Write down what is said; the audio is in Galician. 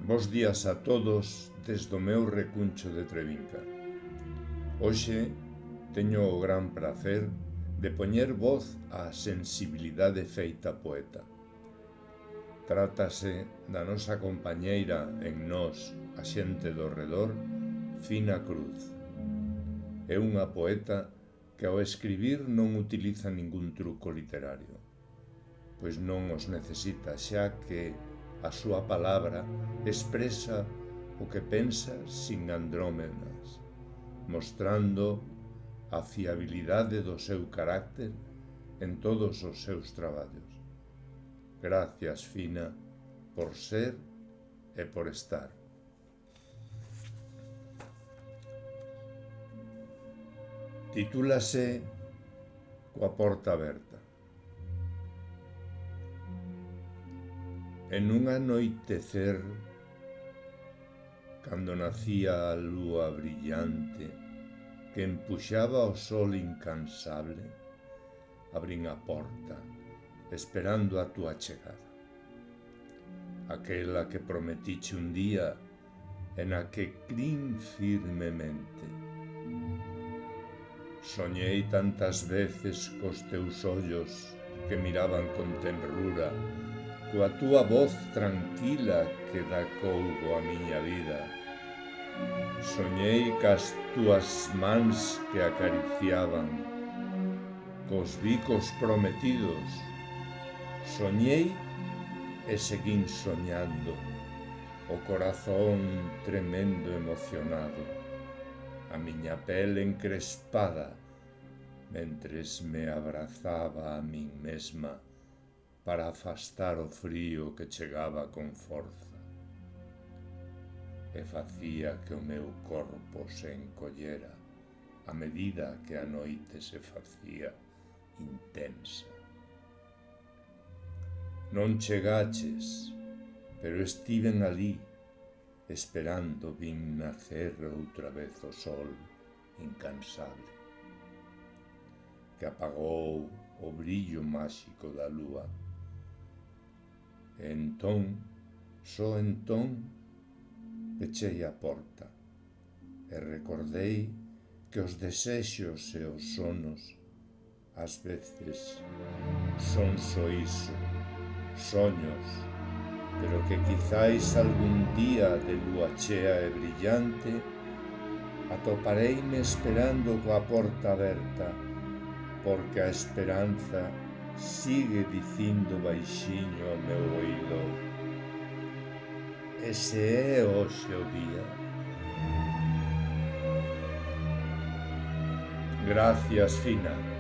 Bos días a todos desde o meu recuncho de Trevinca. Hoxe teño o gran prazer de poñer voz á sensibilidade feita poeta. Trátase da nosa compañeira en nós, a xente do redor, Fina Cruz. É unha poeta que ao escribir non utiliza ningún truco literario, pois non os necesita, xa que a súa palabra expresa o que pensa sin andrómenas, mostrando a fiabilidade do seu carácter en todos os seus traballos. Gracias, Fina, por ser e por estar. Titúlase Coa porta aberta. En un anoitecer, cando nacía a lúa brillante que empuxaba o sol incansable, abrín a porta, esperando a túa chegada. Aquela que prometiche un día e na que crin firmemente. Soñei tantas veces cos teus ollos que miraban con tenrura, coa túa voz tranquila que dá cougo a miña vida. Soñei cas túas mans que acariciaban, cos bicos prometidos. Soñei e seguín soñando, o corazón tremendo emocionado, a miña pel encrespada, mentres me abrazaba a min mesma para afastar o frío que chegaba con forza e facía que o meu corpo se encollera a medida que a noite se facía intensa. Non chegaches, pero estiven alí, esperando vin nacer outra vez o sol incansable, que apagou o brillo máxico da lúa. E entón, só entón, pechei a porta e recordei que os desexos e os sonos ás veces son só iso, soños, pero que quizáis algún día de lúa chea e brillante atopareime esperando coa porta aberta, porque a esperanza sigue dicindo baixiño ao meu oído: ese é hoxe o día. Gracias, Fina.